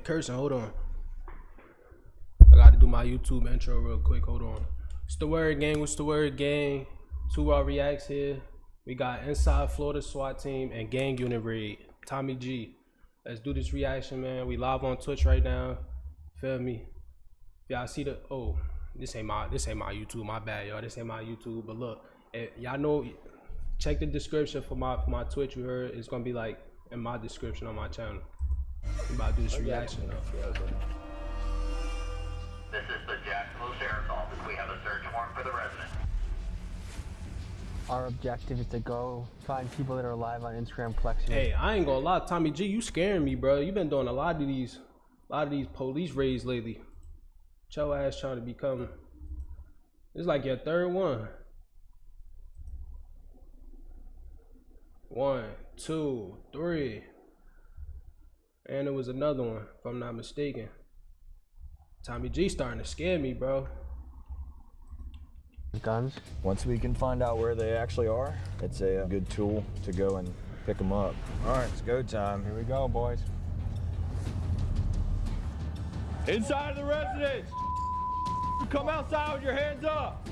cursing. Hold on. I got to do my YouTube intro real quick. Hold on. What's the word, gang? What's the word, gang? 2R Reacts here. We got Inside Florida SWAT Team and Gang Unit Raid. Tommy G. Let's do this reaction, man. We live on Twitch right now. Feel me? Y'all see the this ain't my YouTube. My bad, y'all. This ain't my YouTube. But look, y'all know. Check the description for my Twitch. You heard it's gonna be like in my description on my channel. We about to do this reaction though. This is the Jacksonville Sheriff's Office. We have a search warrant for the resident. Our objective is to go find people that are alive on Instagram flexing. Hey, I ain't gonna lie, Tommy G, you scaring me, bro. You been doing a lot of these police raids lately. Your ass trying to become. It's like your third one. 1, 2, 3. And there was another one, if I'm not mistaken. Tommy G starting to scare me, bro. Guns. Once we can find out where they actually are, it's a good tool to go and pick them up. All right, it's go time. Here we go, boys. Inside of the residence! Come outside with your hands up!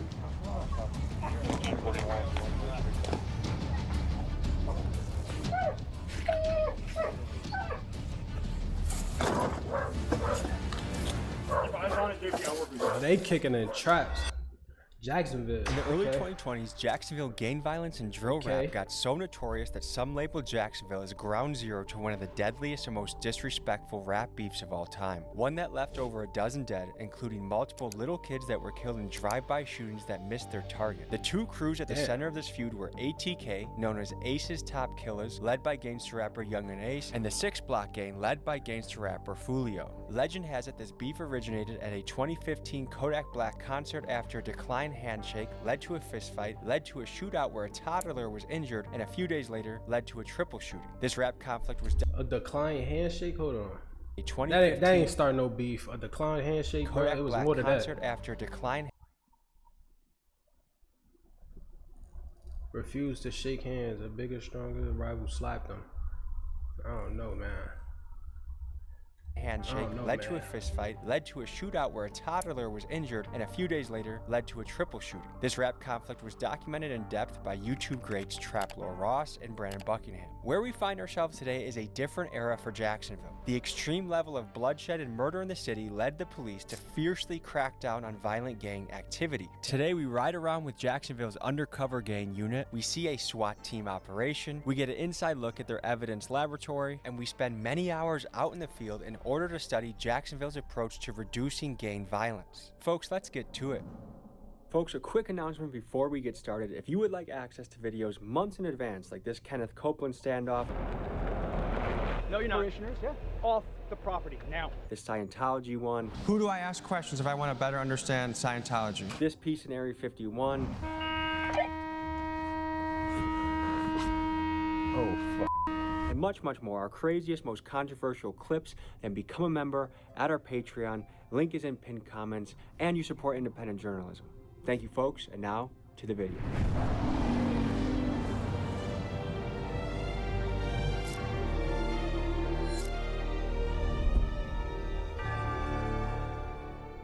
They kicking in traps. Jacksonville. In the early 2020s, Jacksonville gang violence and drill rap got so notorious that some labeled Jacksonville as ground zero to one of the deadliest and most disrespectful rap beefs of all time. One that left over a dozen dead, including multiple little kids that were killed in drive-by shootings that missed their target. The two crews at the center of this feud were ATK, known as Ace's Top Killers, led by gangster rapper Young and Ace, and the 6 Block Gang, led by gangster rapper Fulio. Legend has it this beef originated at a 2015 Kodak Black concert after a decline handshake, led to a fistfight, led to a shootout where a toddler was injured, and a few days later led to a triple shooting. This rap conflict was a decline handshake. Hold on. A 2015 that ain't start no beef. A decline handshake. Kodak It was Black more than concert that. after a decline. Refused to shake hands. A bigger, stronger rival slapped him. I don't know, man. Handshake led to a fistfight, led to a shootout where a toddler was injured, and a few days later led to a triple shooting. This rap conflict was documented in depth by YouTube greats Traplow Ross and Brandon Buckingham. Where we find ourselves today is a different era for Jacksonville. The extreme level of bloodshed and murder in the city led the police to fiercely crack down on violent gang activity. Today we ride around with Jacksonville's undercover gang unit, we see a SWAT team operation, we get an inside look at their evidence laboratory, and we spend many hours out in the field in order to study Jacksonville's approach to reducing gang violence. Folks, let's get to it. Folks, a quick announcement before we get started. If you would like access to videos months in advance, like this Kenneth Copeland standoff, no, you're not. Parishioners, yeah. Off the property now. This Scientology one. Who do I ask questions if I want to better understand Scientology? This piece in Area 51. Oh, fuck. And much, much more. Our craziest, most controversial clips. And become a member at our Patreon. Link is in pinned comments. And you support independent journalism. Thank you, folks. And now to the video.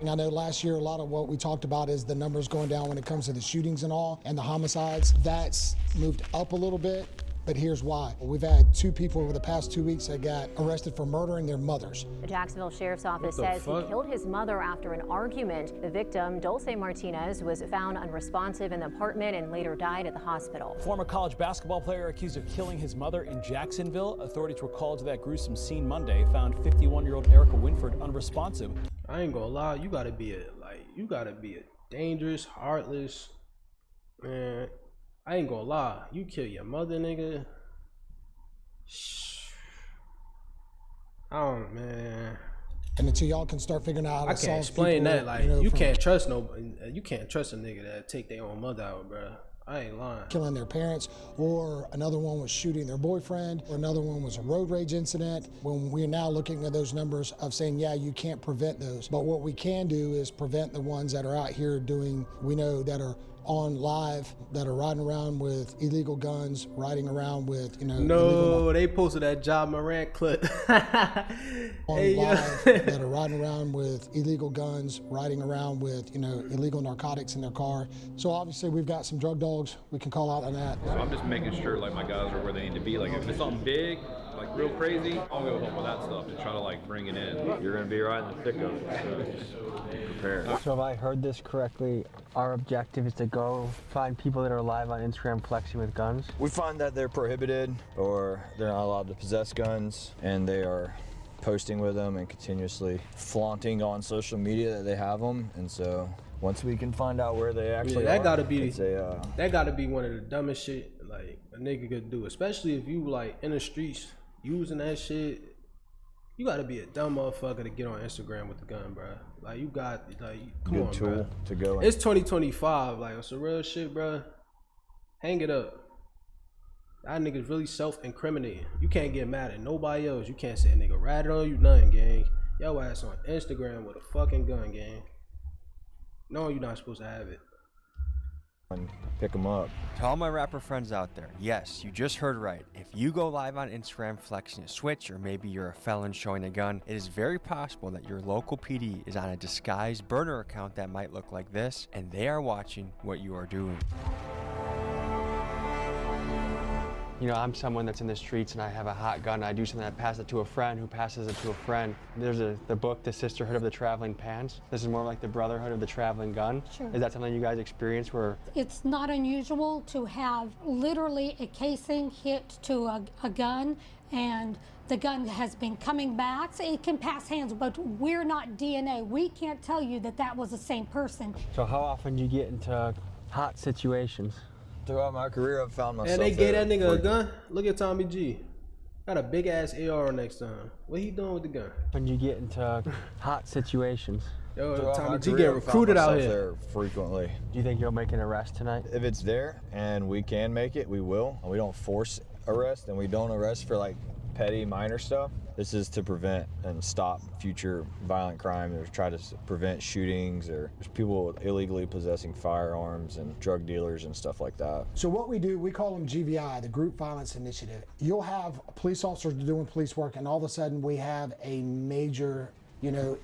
I know last year a lot of what we talked about is the numbers going down when it comes to the shootings and all, and the homicides. That's moved up a little bit, but here's why. We've had 2 people over the past 2 weeks that got arrested for murdering their mothers. The Jacksonville Sheriff's Office says he killed his mother after an argument. The victim, Dulce Martinez, was found unresponsive in the apartment and later died at the hospital. Former college basketball player accused of killing his mother in Jacksonville. Authorities were called to that gruesome scene Monday, found 51-year-old Erica Winford unresponsive. I ain't gonna lie, you gotta be a dangerous, heartless, man. I ain't gonna lie, you kill your mother, nigga. Oh man. And until y'all can start figuring out how to solve, I can't explain people, that. Like you can't trust nobody. You can't trust a nigga that take their own mother out, bro. I ain't lying. Killing their parents, or another one was shooting their boyfriend, or another one was a road rage incident. When we're now looking at those numbers of saying, yeah, you can't prevent those, but what we can do is prevent the ones that are out here doing, we know that are on live that are riding around with illegal guns, riding around with, illegal No, they posted that John Morant clip. on live that are riding around with illegal guns, riding around with, illegal narcotics in their car. So obviously we've got some drug dogs we can call out on that. So I'm just making sure like my guys are where they need to be. Like if it's something big, like real crazy, I'll go help with that stuff and try to like bring it in. You're gonna be right in the thick of it, so just be prepared. So if I heard this correctly, our objective is to go find people that are live on Instagram flexing with guns. We find that they're prohibited or they're not allowed to possess guns, and they are posting with them and continuously flaunting on social media that they have them. And so once we can find out where they actually that are, gotta be that gotta be one of the dumbest shit like a nigga could do, especially if you like in the streets using that shit. You gotta be a dumb motherfucker to get on Instagram with the gun, bro. Like you got like come on, tool bro. to go. It's 2025, like it's some real shit, bro. Hang it up. That nigga's really self-incriminating. You can't get mad at nobody else. You can't say a nigga ratted on you, nothing, gang. Yo ass on Instagram with a fucking gun, gang. No, you're not supposed to have it. And pick them up. To all my rapper friends out there, yes, you just heard right. If you go live on Instagram flexing a switch, or maybe you're a felon showing a gun, it is very possible that your local PD is on a disguised burner account that might look like this, and they are watching what you are doing. I'm someone that's in the streets and I have a hot gun. I do something, I pass it to a friend who passes it to a friend. There's the book, The Sisterhood of the Traveling Pants. This is more like the Brotherhood of the Traveling Gun. Sure. Is that something you guys experience where? It's not unusual to have literally a casing hit to a gun, and the gun has been coming back. So it can pass hands, but we're not DNA. We can't tell you that that was the same person. So how often do you get into hot situations? Throughout my career, I've found myself. And they gave that nigga a gun. Look at Tommy G. Got a big ass AR next to him. What he doing with the gun? When you get into hot situations. Yo, Tommy G get recruited out here. There frequently. Do you think you'll make an arrest tonight? If it's there and we can make it, we will. We don't force arrest, and we don't arrest for like petty minor stuff. This is to prevent and stop future violent crime, or try to prevent shootings, or there's people illegally possessing firearms and drug dealers and stuff like that. So what we do, we call them GVI, the Group Violence Initiative. You'll have police officers doing police work, and all of a sudden we have a major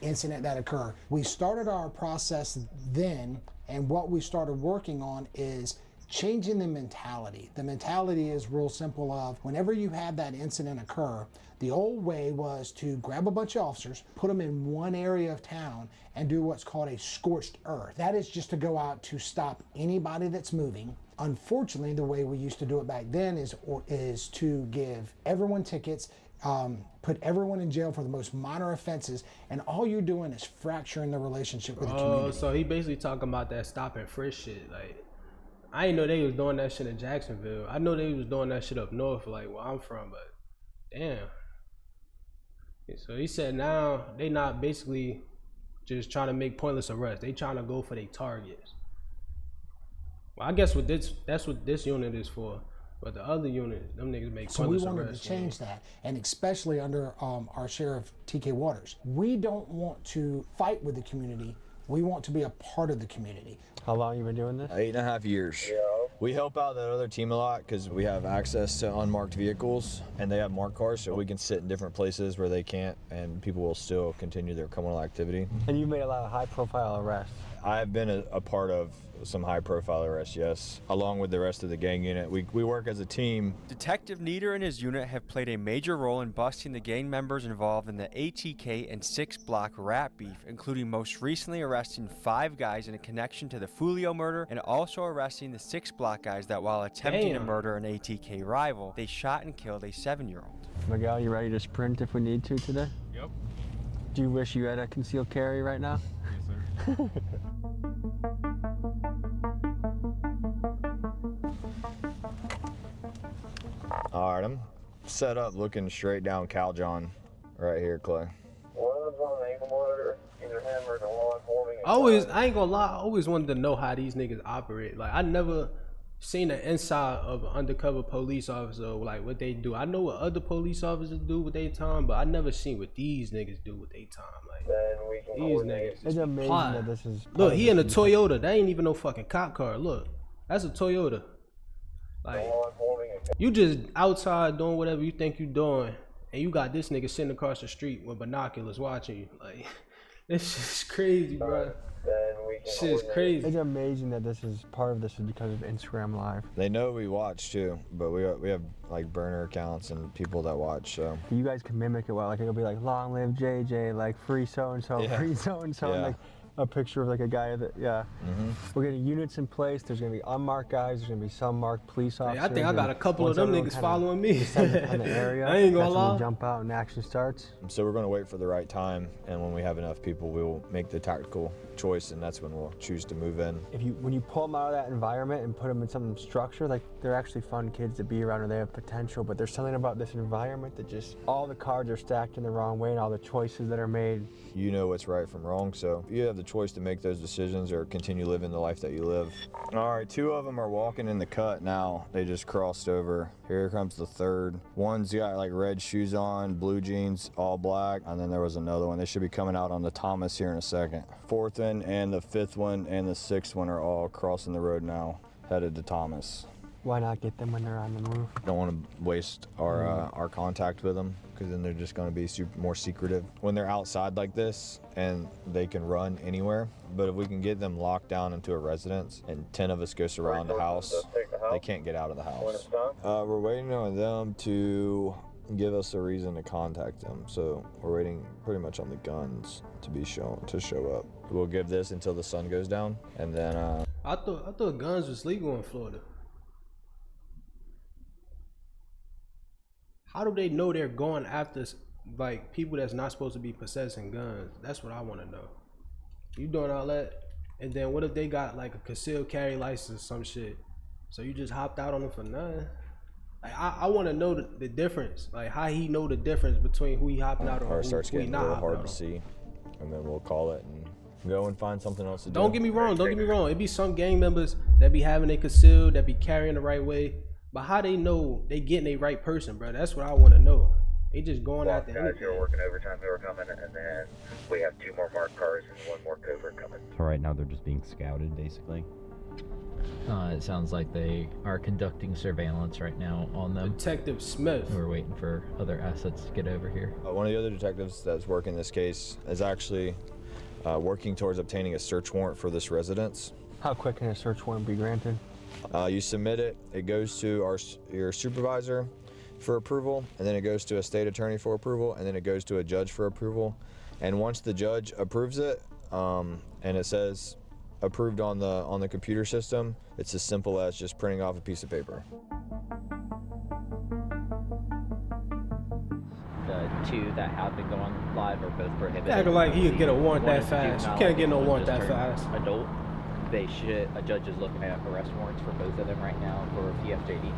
incident that occur. We started our process then, and what we started working on is changing the mentality. The mentality is real simple of whenever you have that incident occur, the old way was to grab a bunch of officers, put them in one area of town, and do what's called a scorched earth. That is just to go out to stop anybody that's moving. Unfortunately, the way we used to do it back then is to give everyone tickets, put everyone in jail for the most minor offenses, and all you're doing is fracturing the relationship with the community. Oh, so he basically talking about that stop and frisk shit. Like, I didn't know they was doing that shit in Jacksonville. I know they was doing that shit up north, like where I'm from, but damn. So he said now they not basically just trying to make pointless arrests. They trying to go for their targets. Well, I guess that's what this unit is for. But the other unit, them niggas make pointless arrests. So we wanted to change that, and especially under our Sheriff TK Waters. We don't want to fight with the community. We want to be a part of the community. How long you been doing this? 8.5 years. Yeah. We help out that other team a lot because we have access to unmarked vehicles, and they have marked cars, so we can sit in different places where they can't, and people will still continue their criminal activity. And you've made a lot of high-profile arrests. I've been a part of some high-profile arrests, yes, along with the rest of the gang unit. We work as a team. Detective Nieder and his unit have played a major role in busting the gang members involved in the ATK and 6 Block rap beef, including most recently arresting 5 guys in a connection to the Fulio murder, and also arresting the 6 Block guys that, while attempting to murder an ATK rival, they shot and killed a 7-year-old. Miguel, you ready to sprint if we need to today? Yep. Do you wish you had a concealed carry right now? Yes, sir. All right, I'm set up looking straight down Cal John right here, Clay. One of them's on the ankle monitor, either him or the law informing. I ain't gonna lie, I always wanted to know how these niggas operate. Like, I never seen the inside of an undercover police officer, like what they do. I know what other police officers do with their time, but I never seen what these niggas do with their time. Like these niggas. It's amazing that this is. Look, he in a Toyota. That ain't even no fucking cop car. Look, that's a Toyota. Like you just outside doing whatever you think you doing, and you got this nigga sitting across the street with binoculars watching you. Like this shit's crazy, bro. Shit's crazy. It's amazing that this is part of this is because of Instagram Live. They know we watch too, but we have like burner accounts and people that watch. So you guys can mimic it well. Like it'll be like long live JJ, like free so and so, free so and so, like a picture of like a guy that We're getting units in place. There's gonna be unmarked guys. There's gonna be some marked police officers. I think I got a couple of them niggas following me. On the area. I ain't gonna lie. Jump out and action starts. So we're gonna wait for the right time, and when we have enough people, we will make the tactical choice, and that's when we'll choose to move in. When you pull them out of that environment and put them in some structure, like they're actually fun kids to be around, or they have potential. But there's something about this environment that just all the cards are stacked in the wrong way, and all the choices that are made. You know what's right from wrong, so you have the choice to make those decisions or continue living the life that you live. All right, 2 of them are walking in the cut now. They just crossed over. Here comes the 3rd. One's got like red shoes on, blue jeans, all black, and then there was another one. They should be coming out on the Thomas here in a second. 4th one and the 5th one and the 6th one are all crossing the road now, headed to Thomas. Why not get them when they're on the move? Don't want to waste our contact with them, because then they're just going to be more secretive when they're outside like this, and they can run anywhere. But if we can get them locked down into a residence and 10 of us go surround the house, they can't get out of the house. We're waiting on them to give us a reason to contact them, so we're waiting pretty much on the guns to show up. We'll give this until the sun goes down, and then I thought guns was legal in Florida. How do they know they're going after like people that's not supposed to be possessing guns? That's what I want to know. You doing all that, and then what if they got like a concealed carry license, some shit? So you just hopped out on them for nothing? Like I want to know the difference. Like how he know the difference between who he hopping out on and starts who he getting not real hopping hard out to on. see, and then we'll call it and go and find something else to do. Don't get me wrong. It be some gang members that be having it concealed, that be carrying the right way. But how they know they getting a right person, bro? That's what I want to know. They just going out there. Guys who are working overtime who are coming, and then we have 2 more marked cars and 1 more covert coming. So right now they're just being scouted, basically. It sounds like they are conducting surveillance right now on them. Detective Smith. We're waiting for other assets to get over here. One of the other detectives that's working this case is actually working towards obtaining a search warrant for this residence. How quick can a search warrant be granted? You submit it, it goes to your supervisor for approval, and then it goes to a state attorney for approval, and then it goes to a judge for approval. And once the judge approves it, and it says approved on the computer system, it's as simple as just printing off a piece of paper. The 2 that have been going live are both prohibited. Acting like he could get a warrant that fast. You can't get no warrant that fast. Adult. A judge is looking at arrest warrants for both of them right now for PFJD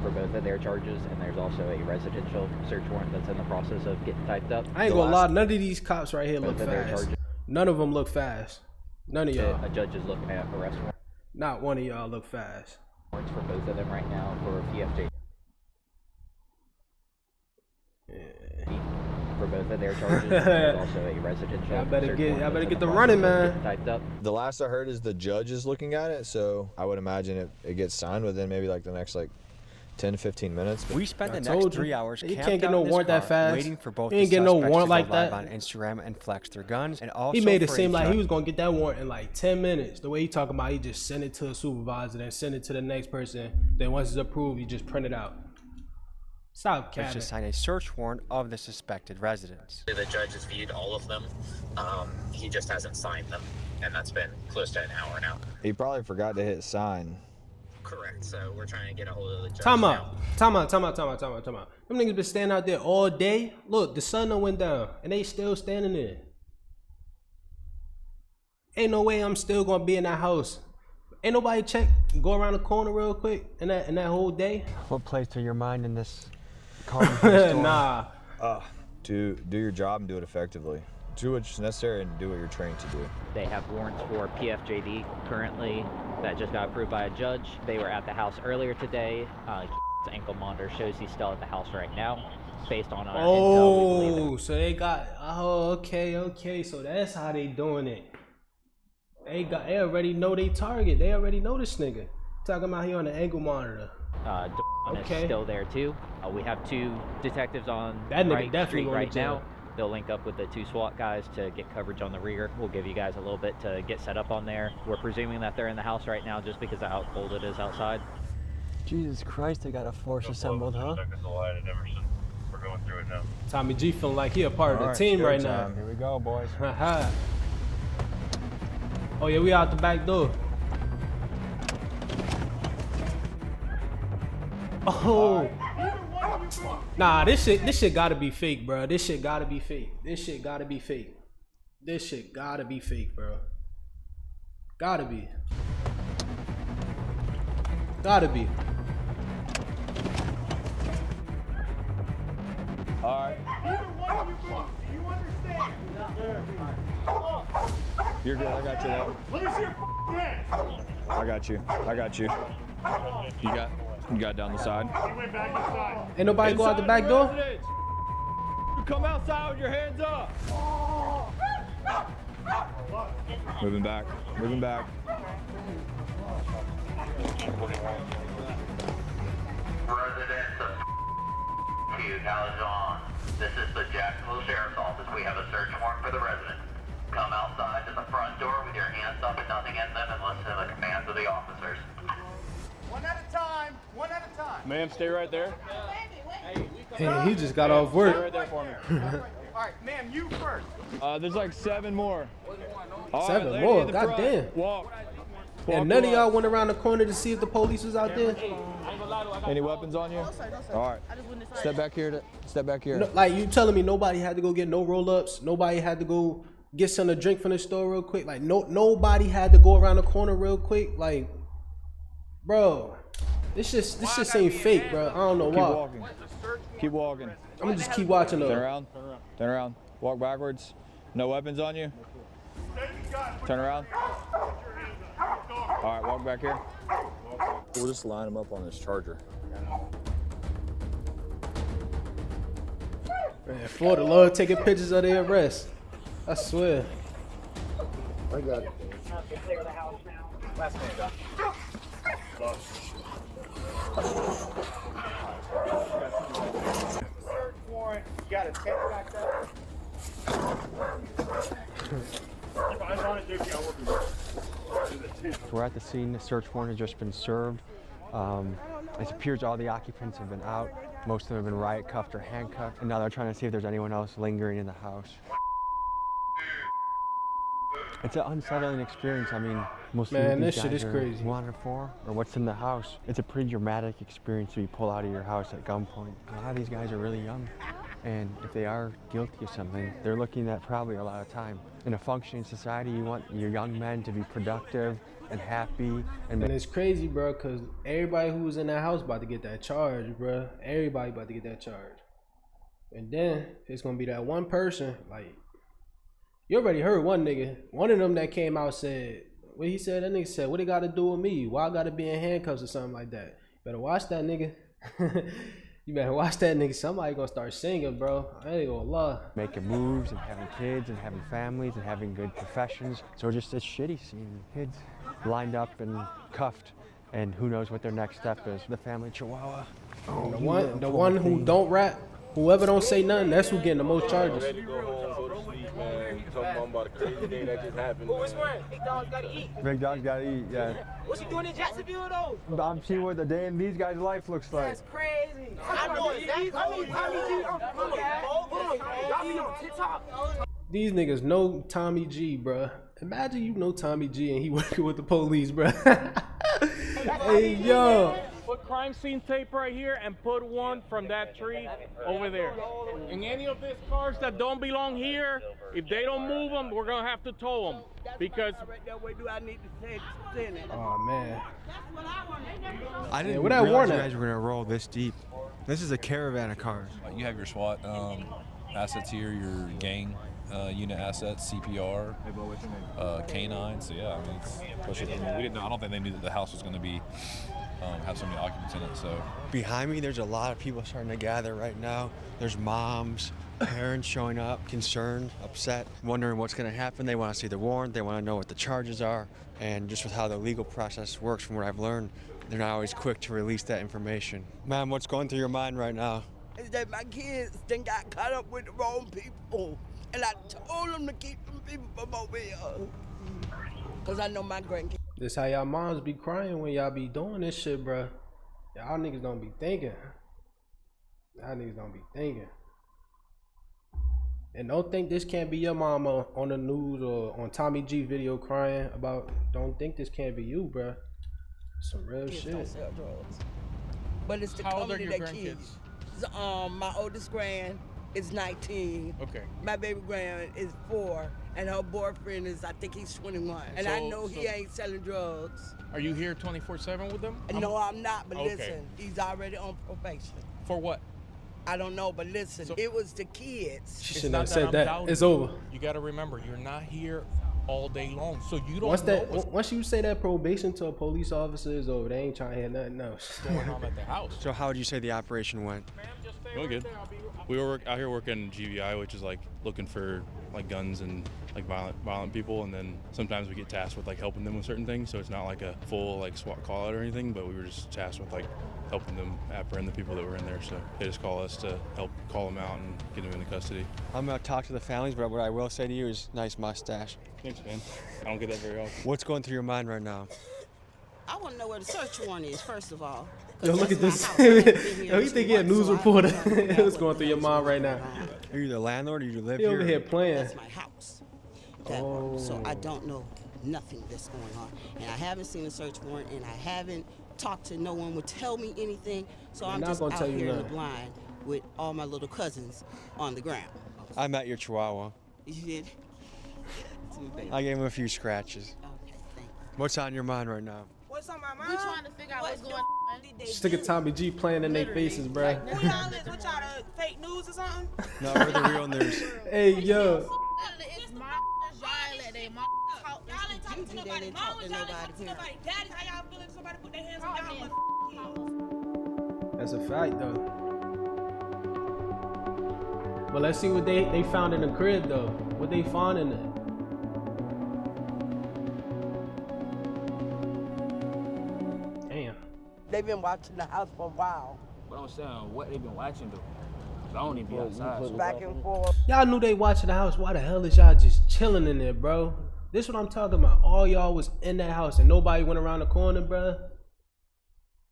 for both of their charges, and there's also a residential search warrant that's in the process of getting typed up. I ain't gonna lie, none of these cops right here look fast. None of them look fast. None of y'all. A judge is looking at arrest warrants. Not one of y'all look fast. Warrants for both of them right now for PFJD. For both of their charges, and there's also a residential. I better get the running, man. Typed up. The last I heard is the judge is looking at it, so I would imagine it gets signed within maybe like the next 10 to 15 minutes. We spent the next 3 hours you camped can't get out no in this warrant that car, fast. waiting for both You ain't the getting no suspects warrant to go like live that. on Instagram and flex their guns, and also He made it for seem a like judge. he was gonna get that warrant in like 10 minutes. The way he talking about, he just send it to a supervisor, then send it to the next person. Then once it's approved, you just print it out. Stop Let's capping. just sign a search warrant of the suspected residence. The judge has viewed all of them. He just hasn't signed them, and that's been close to an hour now. He probably forgot to hit sign. Correct. So we're trying to get a hold of the judge. Time out. Them niggas been standing out there all day. Look, the sun done went down, and they still standing there. Ain't no way I'm still gonna be in that house. Ain't nobody go around the corner real quick in that whole day. What plays to your mind in this car? Nah. Do your job and do it effectively. do what's necessary and do what you're trained to do. They have warrants for PFJD currently that just got approved by a judge. They were at the house earlier today. His ankle monitor shows he's still at the house right now. Based on our intel, so they got. Oh, okay. So that's how they doing it. They already know they target. They already know this nigga. Talking about he on the ankle monitor. Is still there too. We have 2 detectives on that nigga right definitely street right to jail. now. They'll link up with the 2 SWAT guys to get coverage on the rear. We'll give you guys a little bit to get set up on there. We're presuming that they're in the house right now just because of how cold it is outside. Jesus Christ, they got a force assembled, huh? We're going through it now. Tommy G feeling like he a part of the team right now. Here we go, boys. Oh yeah, we out the back door. Oh. Nah, this shit gotta be fake, bro. This shit gotta be fake, bro. Gotta be. All right. You're good. I got you though. I got you. You got down the side. Ain't nobody go out the back door? You come outside with your hands up. Moving back. Residents of Calzone. This is the Jacksonville Sheriff's Office. We have a search warrant for the resident. Come outside to the front door with your hands up and nothing in them unless to the commands of the officers. One at a time. Ma'am, stay right there. Hey, he just got off work. Stay right there for me. All right, ma'am, you first. There's like 7 more. All 7 right, more? lady in the front. Goddamn. Walk And none of y'all went around the corner to see if the police was out there? Any weapons on you? All right. Step back here. No, like, you telling me nobody had to go get no roll-ups? Nobody had to go get something to drink from the store real quick? Like, nobody had to go around the corner real quick? Like, bro, this just seem fake, bro. I don't know why. Keep walking. I'm gonna just keep watching though. Turn around. Walk backwards. No weapons on you. Turn around. All right, walk back here. We'll just line them up on this charger. Man, Florida love taking pictures of their arrest. I swear. I got it. Last man, Doc. Search warrant. You got a tent back up. We're at the scene. The search warrant has just been served. It appears all the occupants have been out. Most of them have been riot cuffed or handcuffed, and now they're trying to see if there's anyone else lingering in the house. It's an unsettling experience. I mean, most of these guys are wanted for, or what's in the house. It's a pretty dramatic experience to be pulled out of your house at gunpoint. A lot of these guys are really young, and if they are guilty of something, they're looking at probably a lot of time. In a functioning society, you want your young men to be productive and happy. And it's crazy, bro, because everybody who was in that house about to get that charge, bro. Everybody about to get that charge. And then it's going to be that one person, like, you already heard one nigga. One of them that came out said, what he said, that nigga said, what it got to do with me? Why I got to be in handcuffs or something like that? Better watch that nigga. You better watch that nigga. Somebody gonna start singing, bro. I ain't gonna lie. Making moves and having kids and having families and having good professions. So it's shitty seeing kids lined up and cuffed, and who knows what their next step is. The family chihuahua. Oh, the one who don't rap, whoever don't say nothing, that's who getting the most charges. Ready to go home, go to sleep, man. Talking about a crazy day that just happened. What was wearing? Big Dog's gotta eat. Big Dog's gotta eat, yeah. What's he doing in Jacksonville though? I'm seeing what the day in these guys' life looks like. That's crazy. I know exactly. Got me on TikTok. These niggas know Tommy G, bruh. Imagine you know Tommy G and he working with the police, bruh. Hey, yo. Put crime scene tape right here and put one from that tree over there. And any of these cars that don't belong here, if they don't move them, we're gonna have to tow them. Because oh man, I didn't realize you guys were gonna roll this deep. This is a caravan of cars. You have your SWAT assets here, your gang unit assets, CPR, K9. So yeah, I mean, we didn't know. I don't think they knew that the house was going to be have so many occupants in it. So behind me, there's a lot of people starting to gather right now. There's moms, parents showing up, concerned, upset, wondering what's going to happen. They want to see the warrant. They want to know what the charges are. And just with how the legal process works, from what I've learned, they're not always quick to release that information. Ma'am, what's going through your mind right now? Is that my kids then got caught up with the wrong people. And I told them to keep them people from over here. Because I know my grandkids. This how y'all moms be crying when y'all be doing this shit, bruh. Y'all niggas don't be thinking. Y'all niggas don't be thinking. And don't think this can't be your mama on the news or on Tommy G video crying about. Don't think this can't be you, bruh. Some real Kids shit. don't sell drugs. But it's the How old are company your that kids. My oldest grand is 19. Okay. My baby grand is 4. And her boyfriend is, I think he's 21. And I know he ain't selling drugs. Are you here 24/7 with them? No, I'm not, but Okay. listen, he's already on probation. For what? I don't know, but listen, it was the kids. She shouldn't have said that. It's over. You got to remember, you're not here all day long, so you don't Once know that, what's once you say that probation to a police officer is over, they ain't trying to hear nothing else. going on at the house. So how would you say the operation went? Really good. We were out here working GVI, which is like looking for like guns and like violent people, and then sometimes we get tasked with like helping them with certain things. So it's not like a full like SWAT call out or anything, but we were just tasked with like helping them apprehend the people that were in there. So they just call us to help call them out and get them into custody. I'm gonna talk to the families, but what I will say to you is nice mustache. Thanks, man. I don't get that very often. What's going through your mind right now? I want to know where the search warrant is, first of all. Yo, look at this. Yo, you think you're a news reporter? What's going through your mind right now? Are you the landlord or you live He here? over here playing. That's my house. So I don't know nothing that's going on. And I haven't seen a search warrant, and I haven't talked to no one would tell me anything. So I'm not just gonna out tell you here in the nothing. blind with all my little cousins on the ground. I met your chihuahua. You did? I gave him a few scratches. What's on your mind right now? What's on my mind? We trying to figure out what's going on. Stick a Tommy G playing in their faces, bruh. Who y'all is? What y'all, fake news or something? No, we're the real news. Hey, yo. It's my y'all let they mom talk. Y'all ain't talking to nobody. Mom, y'all ain't talking to nobody. Daddy, how y'all feeling? Somebody put their hands on y'all. That's a fact, though. But let's see what they found in the crib, though. What they found in it. Damn. They've been watching the house for a while. But I'm saying, what they been watching though? 'Cause I don't even be outside. Back and forth. Y'all knew they watching the house. Why the hell is y'all just chilling in there, bro? This what I'm talking about. All y'all was in that house and nobody went around the corner, bro.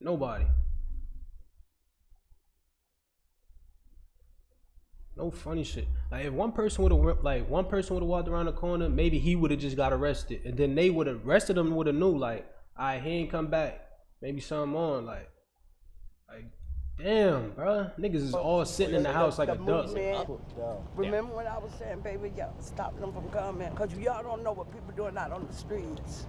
Nobody. No funny shit. Like if one person would have walked around the corner, maybe he would have just got arrested, and then they would have rest of them would have knew like, alright, he ain't come back. Maybe something on like damn, bro. Niggas is all sitting in the house like a duck. Remember when I was saying, baby, y'all stop them from coming? Because y'all don't know what people doing out on the streets.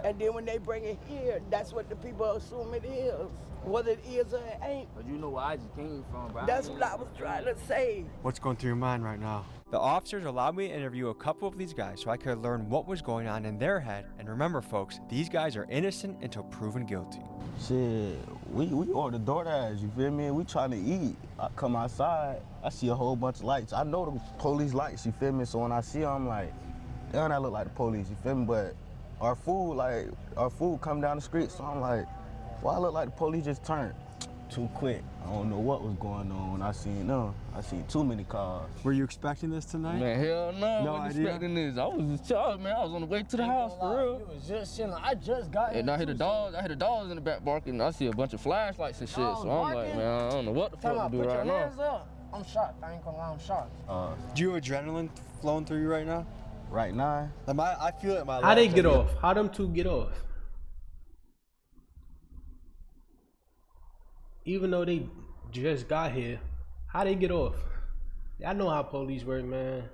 And then when they bring it here, that's what the people assume it is. Whether it is or it ain't. But you know where I just came from, bro. That's what I was trying to say. What's going through your mind right now? The officers allowed me to interview a couple of these guys so I could learn what was going on in their head. And remember, folks, these guys are innocent until proven guilty. Shit, we order DoorDash, you feel me? We trying to eat. I come outside, I see a whole bunch of lights. I know the police lights, you feel me? So when I see them, I'm like, damn, that look like the police, you feel me? But our food come down the street, so I'm like, why look like the police just turned? Too quick. I don't know what was going on when I seen them. I seen too many cars. Were you expecting this tonight? Man, hell no. No I wasn't idea? expecting this. I was just charged, man. I was on the way to the house, for real. You was just chilling. I just got here. And I hear the dogs. I hear the dogs in the back barking. I see a bunch of flashlights and shit. So I'm like, man, I don't know what the fuck to do right now. Hands up. I'm shocked. I ain't gonna lie, I'm shocked. Do you have adrenaline flowing through you right now? Right now? I feel it in my How they legs. get off? How them two get off? Even though they just got here, how they get off? Y'all know how police work, man.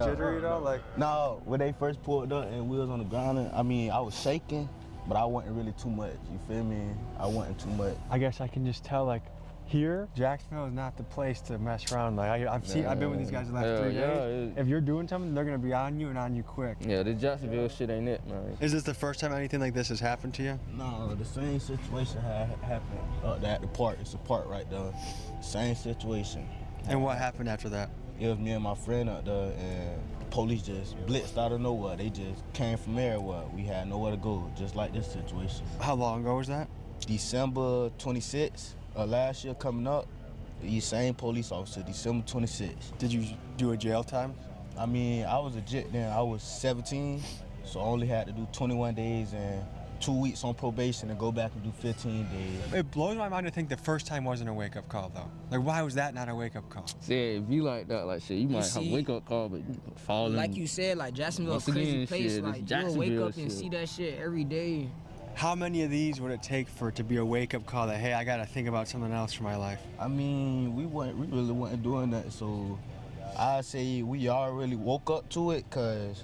Jittery though, like? No, when they first pulled up and we was on the ground, I mean, I was shaking, but I wasn't really too much, you feel me? I wasn't too much. I guess I can just tell, like, Here, Jacksonville is not the place to mess around. Like I've been with these guys the last 3 days. If you're doing something, they're gonna be on you and on you quick. Yeah, the Jacksonville shit ain't it, man. Is this the first time anything like this has happened to you? No, the same situation had happened at the park. It's a park right there. Same situation. And what happened after that? It was me and my friend up there, and the police just blitzed out of nowhere. They just came from everywhere. We had nowhere to go, just like this situation. How long ago was that? December 26th. Last year coming up, these same police officer, December 26th. Did you do a jail time? I mean, I was a jit then. I was 17, so I only had to do 21 days and 2 weeks on probation and go back and do 15 days. It blows my mind to think the first time wasn't a wake-up call, though. Like, why was that not a wake-up call? See, if you like that, like shit, you might have a wake-up call, but you fall in. Like you said, like Jacksonville, a crazy place. Like you'll wake up and see that shit every day. How many of these would it take for it to be a wake-up call that, hey, I gotta think about something else for my life? I mean, we really wasn't doing that, so I say we all really woke up to it, cause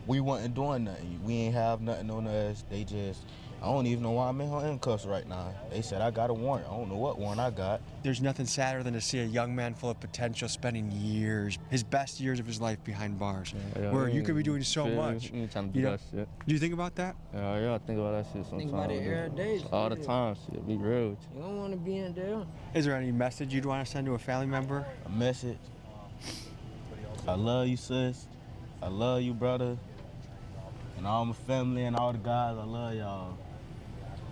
we wasn't doing nothing. We ain't have nothing on us. They just, I don't even know why I'm in handcuffs right now. They said I got a warrant. I don't know what warrant I got. There's nothing sadder than to see a young man full of potential spending years, his best years of his life behind bars, where you could be doing so much. You trying to do that shit. Do you think about that? Yeah, I think about that shit sometimes. Think about it every day. All the time, shit. Be real with You don't want to be in there. Is there any message you'd want to send to a family member? A message. I love you, sis. I love you, brother. And all my family and all the guys, I love y'all.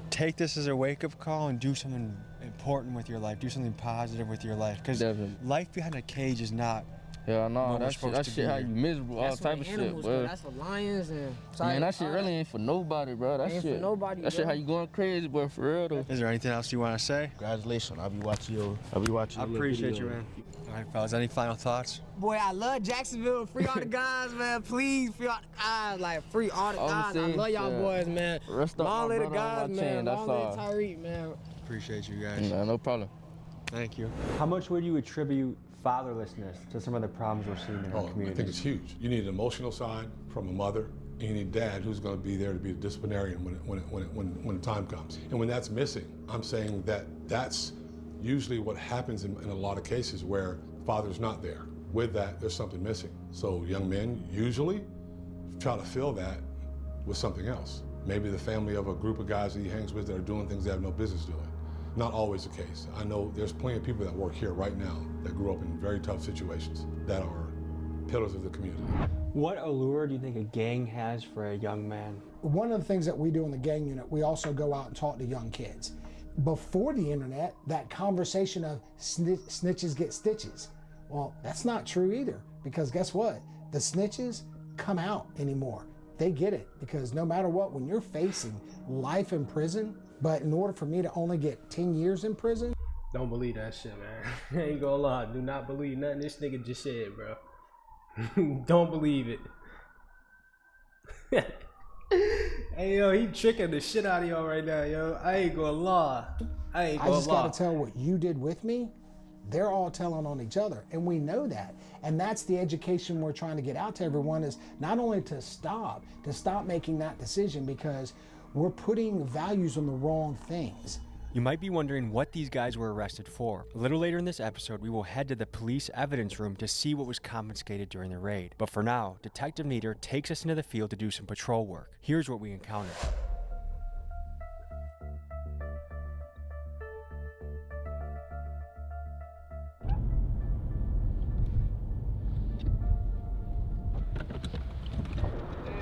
Take this as a wake-up call and do something important with your life. Do something positive with your life. Because life behind a cage is not. Yeah, no, that shit how you miserable, all type of shit, bro. That's for lions and. Man, that shit really ain't for nobody, bro. That ain't shit. for nobody. That shit how you going crazy, bro, for real though. Is there anything else you want to say? Congratulations. I'll be watching your. I appreciate you, man. All right, fellas. Any final thoughts? Boy, I love Jacksonville. Free all the guys, man. Please, free all the guys. Like, free all the guys. I love y'all boys, man. Long live the guys, man. Long live Tyreek, man. Appreciate you guys. Nah, no problem. Thank you. How much would you attribute fatherlessness to some of the problems we're seeing in our community? I think it's huge. You need an emotional side from a mother, and you need dad who's going to be there to be a disciplinarian when the time comes. And when that's missing, I'm saying that that's usually what happens in a lot of cases where father's not there. With that, there's something missing. So young men usually try to fill that with something else. Maybe the family of a group of guys that he hangs with that are doing things they have no business doing. Not always the case. I know there's plenty of people that work here right now that grew up in very tough situations that are pillars of the community. What allure do you think a gang has for a young man? One of the things that we do in the gang unit, we also go out and talk to young kids. Before the internet, that conversation of snitches get stitches. Well, that's not true either, because guess what? The snitches come out anymore. They get it, because no matter what, when you're facing life in prison, but in order for me to only get 10 years in prison. Don't believe that shit, man. I ain't gonna lie. Do not believe nothing this nigga just said, bro. Don't believe it. Hey, yo, he tricking the shit out of y'all right now, yo. I ain't gonna lie. I just gotta tell what you did with me. They're all telling on each other, and we know that. And that's the education we're trying to get out to everyone, is not only to stop making that decision, because we're putting values on the wrong things. You might be wondering what these guys were arrested for. A little later in this episode, we will head to the police evidence room to see what was confiscated during the raid. But for now, Detective Nieder takes us into the field to do some patrol work. Here's what we encountered.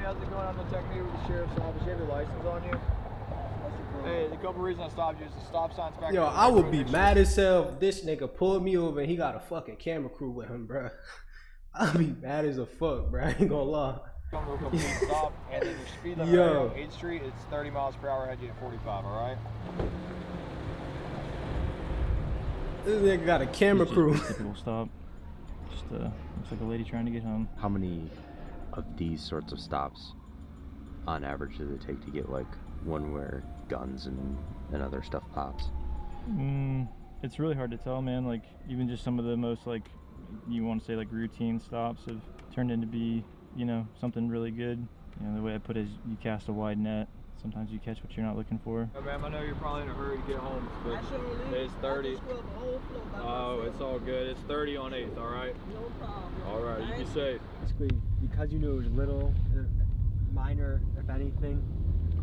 How's it going? I'm Detective with the Sheriff's Office. You have your license on you? Hey, the couple reasons I stopped you is the stop sign's back. Yo, I would be mad as hell if this nigga pulled me over and he got a fucking camera crew with him, bro. I'd be mad as a fuck, bro. I ain't gonna lie. Come to a complete stop, and then your speed limit right on 8th Street, it's 30 miles per hour, I had you at 45, alright? This nigga got a camera crew. Typical stop. Just looks like a lady trying to get home. How many of these sorts of stops on average does it take to get like one where guns and other stuff pops? It's really hard to tell, man. Like even just some of the most, like, you want to say, like, routine stops have turned into be, you know, something really good. You know, the way I put it is you cast a wide net sometimes you catch what you're not looking for. Hey, ma'am, I know you're probably in a hurry to get home, but it's 30. Oh, it's all good. It's 30 on 8th, all right? No problem. All right, you be safe. Basically, because you knew it was little, minor, if anything,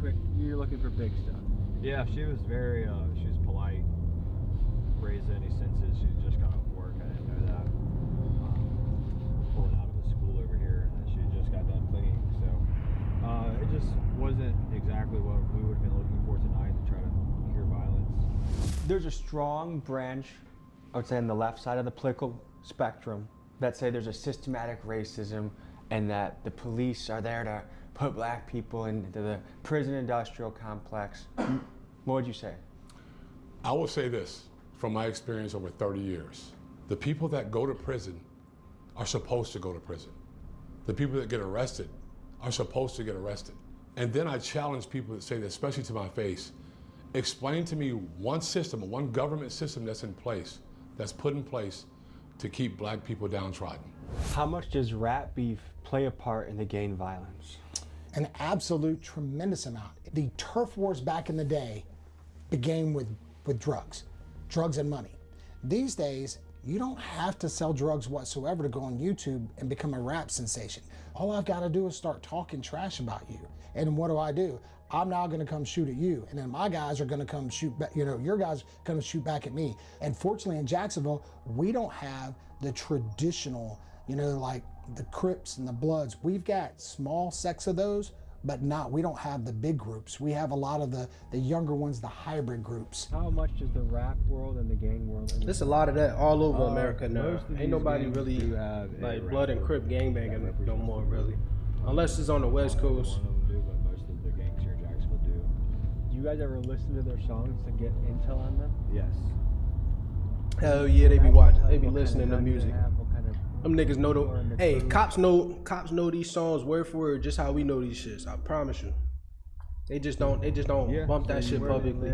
quick, you're looking for big stuff. Yeah, she was very, she was polite, raised any senses. She just got off work. I didn't know that. Pulling out of a school over here, and she had just got done cleaning. So it just wasn't exactly what we would have been looking for tonight to try to cure violence. There's a strong branch, I would say, on the left side of the political spectrum that say there's a systematic racism and that the police are there to put black people into the prison industrial complex. What would you say? I will say this, from my experience over 30 years. The people that go to prison are supposed to go to prison. The people that get arrested are supposed to get arrested. And then I challenge people that say that, especially to my face, explain to me one system, one government system that's in place, that's put in place to keep black people downtrodden. How much does rap beef play a part in the gang violence? An absolute tremendous amount. The turf wars back in the day began with drugs and money. These days, you don't have to sell drugs whatsoever to go on YouTube and become a rap sensation. All I've got to do is start talking trash about you. And what do? I'm now gonna come shoot at you, and then my guys are gonna come shoot back, your guys are gonna shoot back at me. And fortunately in Jacksonville, we don't have the traditional, like the Crips and the Bloods. We've got small sects of those, but we don't have the big groups. We have a lot of the younger ones, the hybrid groups. How much does the rap world and the gang world? There's a lot of that all over America now. Ain't nobody really like Blood and Crip gangbanging no more, really. Unless it's on the West Coast. Do you guys ever listen to their songs to get intel on them? Yes. Hell yeah, they be watching. They be listening to music. Them niggas know the. Hey, cops know these songs word for word, just how we know these shits. I promise you. They just don't bump that shit publicly.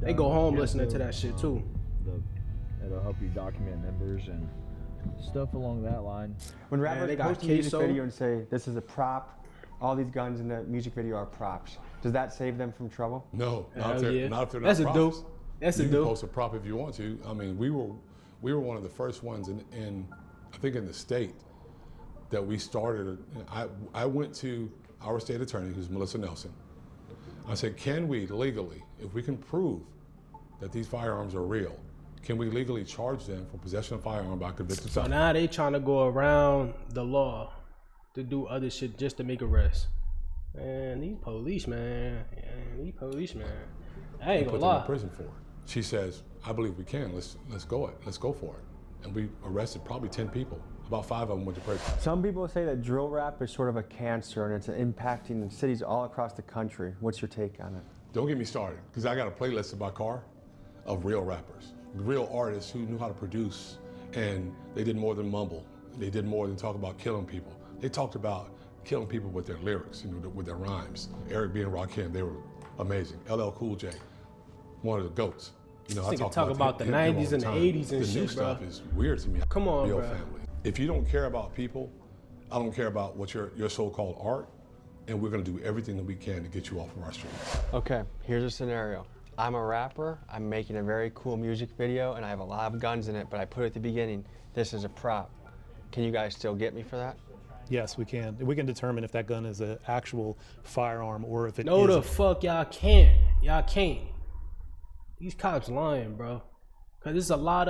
They go home listening to that shit too. It'll help you document members and stuff along that line. When rappers post a music video and say this is a prop, all these guns in the music video are props. Does that save them from trouble? No, not if they're not That's props. a dope. That's a you dope. can post a prop if you want to. I mean, we were one of the first ones in I think in the state that we started. I went to our state attorney, who's Melissa Nelson. I said, can we legally, if we can prove that these firearms are real, can we legally charge them for possession of firearm by convicted So felon? now they trying to go around the law to do other shit just to make arrests. Man, these police, man. I ain't gonna put them lie. in prison for it. She says, I believe we can. Let's go for it. And we arrested probably 10 people. About 5 of them went to prison. Some people say that drill rap is sort of a cancer and it's impacting cities all across the country. What's your take on it? Don't get me started, because I got a playlist in my car of real rappers, real artists who knew how to produce, and they did more than mumble. They did more than talk about killing people. They talked about killing people with their lyrics, with their rhymes. Eric B. and Rakim, they were amazing. LL Cool J, one of the GOATs. I talk about the 90s and the 80s and the shit, new bro. stuff is weird to me. Come on, Real bro. family. If you don't care about people, I don't care about what your so-called art, and we're gonna do everything that we can to get you off of our streets. Okay, here's a scenario. I'm a rapper, I'm making a very cool music video, and I have a lot of guns in it, but I put at the beginning, this is a prop. Can you guys still get me for that? Yes, we can. We can determine if that gun is an actual firearm or if it No, isn't. the fuck y'all can't. Y'all can't. These cops lying, bro. Cause it's a lot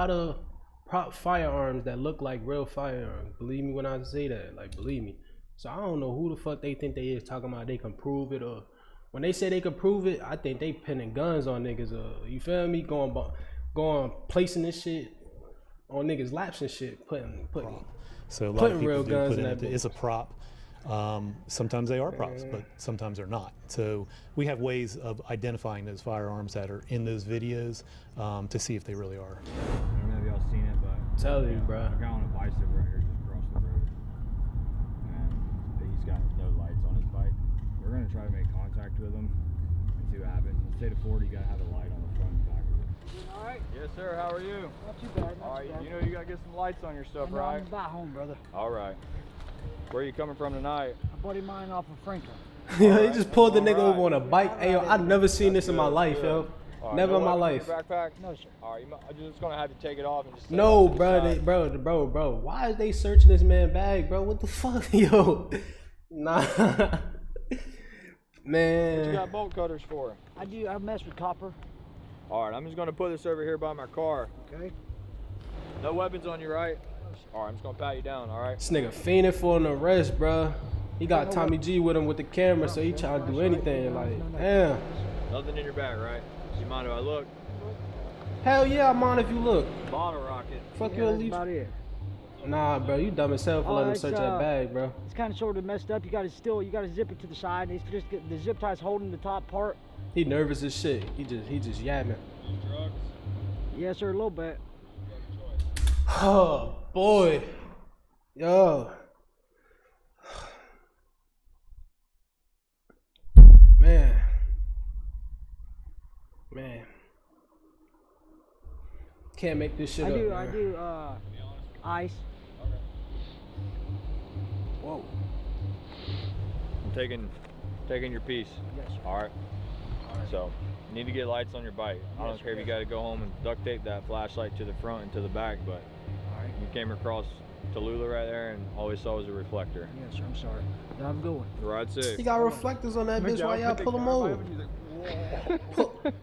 of prop firearms that look like real firearms. Believe me when I say that. Like, believe me. So I don't know who the fuck they think they is talking about they can prove it, or when they say they can prove it, I think they pinning guns on niggas. You feel me? Going placing this shit on niggas' laps and shit, putting So a lot of people real do guns put in in that it. It's a prop. Sometimes they are props, but sometimes they're not. So we have ways of identifying those firearms that are in those videos to see if they really are. I don't know if y'all seen it, but tell you, bro. A guy on a bicycle right here just crossed the road, and he's got no lights on his bike. We're gonna try to make contact with him and see what happens. In the state of Florida, you gotta have a light on the front and back of it. All right. Yes, sir. How are you? Not too bad. All right. You know you gotta get some lights on your stuff, I'm right? back home, brother. All right. Where are you coming from tonight? A buddy of mine off of Franklin. Yo, he just pulled the nigga over on a bike. Hey, yo, I've never seen this in my life, yo. Never in my life. Backpack? No, sir. All right, I'm just gonna have to take it off and just. No, bro, bro. Why is they searching this man bag, bro? What the fuck, yo? Nah, man. What you got bolt cutters for? I mess with copper. All right, I'm just gonna put this over here by my car. Okay. No weapons on you, right? All right, I'm just gonna pat you down. All right. This nigga fiending for an arrest, bro. He got Tommy G with him with the camera, so he trying to do anything. Like, damn. Nothing in your bag, right? You mind if I look? Hell yeah, I'm on if you look. Bottle rocket. Fuck you, at least. About it. Nah, bro, you dumb as hell for letting him search that bag, bro. It's kind of sort of messed up. You gotta zip it to the side. It's just the zip tie's holding the top part. He nervous as shit. He just yamming. Drugs? Yes, sir, a little bit. Oh boy, yo, man. Can't make this shit up. I do. Ice. Okay. Whoa. I'm taking your piece. Yes. All right. So you need to get lights on your bike. I don't care if you got to go home and duct tape that flashlight to the front and to the back, but you came across Tallulah right there and all we saw was a reflector. Yes, sir. I'm sorry. I'm going. Ride safe. He got reflectors on that bitch. Why y'all pull him over?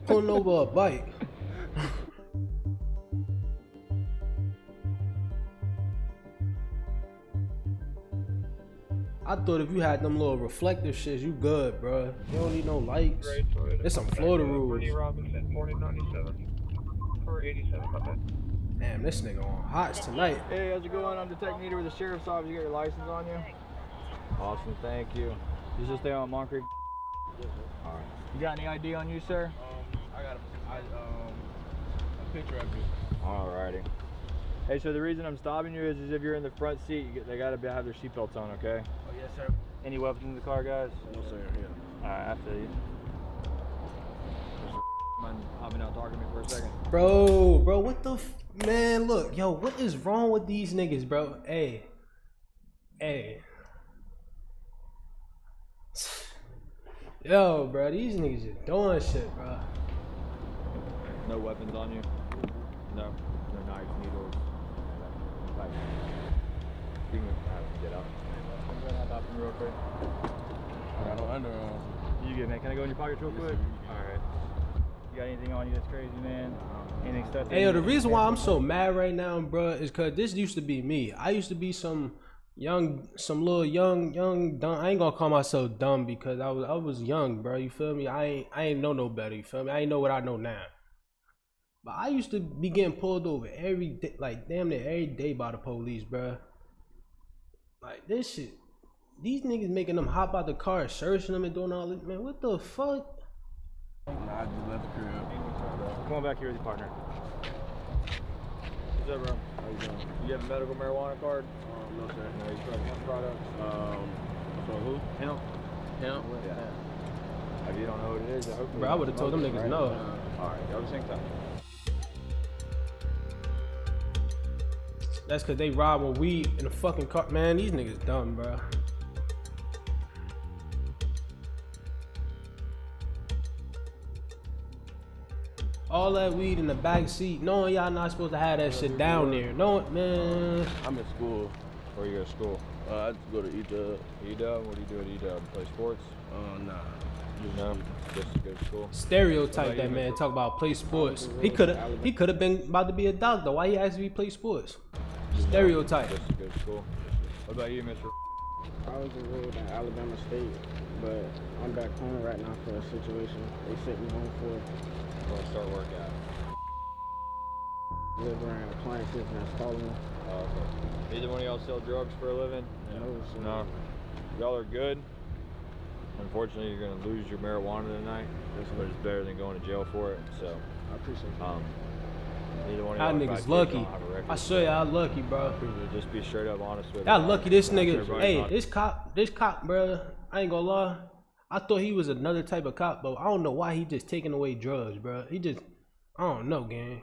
Pulling over a bike. I thought if you had them little reflective shits, you good, bro. You don't need no lights. It's some Florida rules. 2RawBenji, 4097 for 87. Damn, this nigga on hots tonight. Hey, how's it going? I'm Detective Neater with the Sheriff's Office. You got your license on you? Awesome, thank you. You just stay on Moncrief. All right. You got any ID on you, sir? I got a picture of you. Alrighty. Hey, so the reason I'm stopping you is if you're in the front seat, they gotta have their seatbelts on, okay? Oh, yes, sir. Any weapons in the car, guys? No, sir. Yeah. Alright, I feel you. Mind hopping out talking to me for a second? Bro, what the man, look, yo, what is wrong with these niggas, bro? Hey. Yo, bro, these niggas just doing shit, bro. No weapons on you? No knives, needles. Like, you can get up. I'm gonna hop in real quick. I got no underarms. You good, man? Can I go in your pockets real quick? Alright. You got anything on you that's crazy, man? Anything stuck? Hey, yo, the reason why I'm so mad right now, bro, is because this used to be me. I used to be some little young dumb. I ain't gonna call myself dumb because I was young, bro. You feel me? I ain't know no better. You feel me? I ain't know what I know now. But I used to be getting pulled over every day, like damn near every day by the police, bro. Like this shit, these niggas making them hop out the car, searching them and doing all this. Man, what the fuck? Nah, I just left the crib. Come on back here with your partner. What's up, bro? How you doing? You have a medical marijuana card? No, sir. No, you smoke hemp products? For who? Hemp. Hemp? Yeah. If you don't know what it is, hopefully. Bro, I would have told them niggas right? no. Alright, go to sync time. That's cause they rob with weed in a fucking car. Man, these niggas dumb, bro. All that weed in the back seat, knowing y'all not supposed to have that shit down there. No, man. I'm in school. Where you go to school? I just go to EDUB. EDUB? What do you do at EDUB? Play sports? Nah. No, just to go to school. Stereotype that man. Talk about play sports. He could have been about to be a doctor. Why he asked me to play sports? Stereotype. Just to go to school. What about you, Mr.? I was enrolled at Alabama State, but I'm back home right now for a situation they sent me home for. Where to start work at? Delivering appliances and installing them. Oh, okay. Either one of y'all sell drugs for a living? No, sir. No. Y'all are good. Unfortunately, you're going to lose your marijuana tonight, but it's better than going to jail for it. So I appreciate that. Neither one Y'all of y'all niggas lucky. I swear y'all lucky, bro. Just be straight up honest with Y'all you. lucky this nigga. Everybody's Hey, not- this cop, bro. I ain't gonna lie. I thought he was another type of cop, but I don't know why he just taking away drugs, bro. He just, I don't know, gang.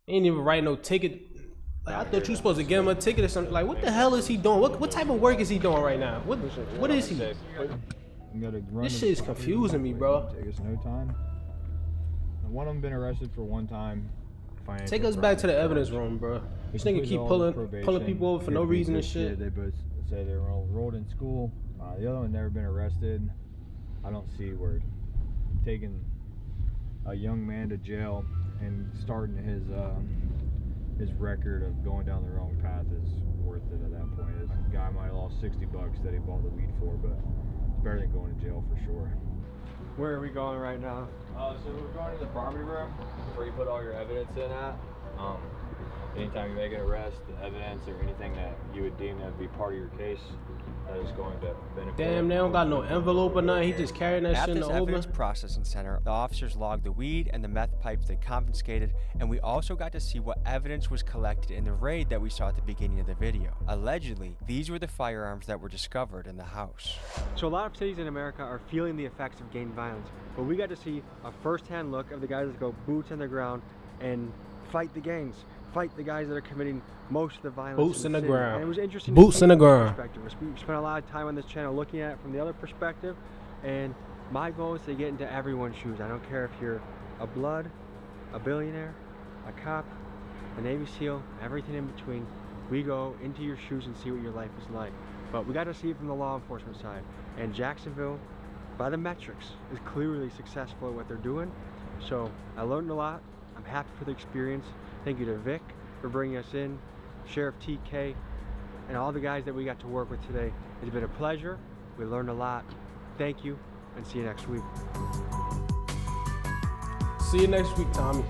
He ain't even write no ticket. Like, I thought you were supposed to give him a ticket or something. Like, what the hell is he doing? What type of work is he doing right now? What is he? This shit is confusing me, bro. Take us no time. One of them been arrested for one time. Take us back to the evidence room, bro. This nigga keep pulling people over for no reason and shit. They both say they were all enrolled in school. The other one never been arrested. I don't see where taking a young man to jail and starting his record of going down the wrong path is worth it at that point. This guy might have lost $60 that he bought the weed for, but it's better than going to jail for sure. Where are we going right now? So we're going to the property room where you put all your evidence in at. Anytime you make an arrest, the evidence or anything that you would deem that would be part of your case, that is going to benefit. Damn, they don't got no envelope or nothing. He just carrying that shit in the At this evidence processing center, the officers logged the weed and the meth pipes they confiscated, and we also got to see what evidence was collected in the raid that we saw at the beginning of the video. Allegedly, these were the firearms that were discovered in the house. So a lot of cities in America are feeling the effects of gang violence, but we got to see a first-hand look of the guys that go boots on the ground and fight the gangs. Fight the guys that are committing most of the violence. Boots in the ground. And it was interesting. Boots in the ground. We spent a lot of time on this channel looking at it from the other perspective, and my goal is to get into everyone's shoes. I don't care if you're a blood, a billionaire, a cop, a Navy SEAL, everything in between. We go into your shoes and see what your life is like. But we got to see it from the law enforcement side. And Jacksonville, by the metrics, is clearly successful at what they're doing. So I learned a lot. I'm happy for the experience. Thank you to Vic for bringing us in, Sheriff TK, and all the guys that we got to work with today. It's been a pleasure. We learned a lot. Thank you, and see you next week. See you next week, Tommy.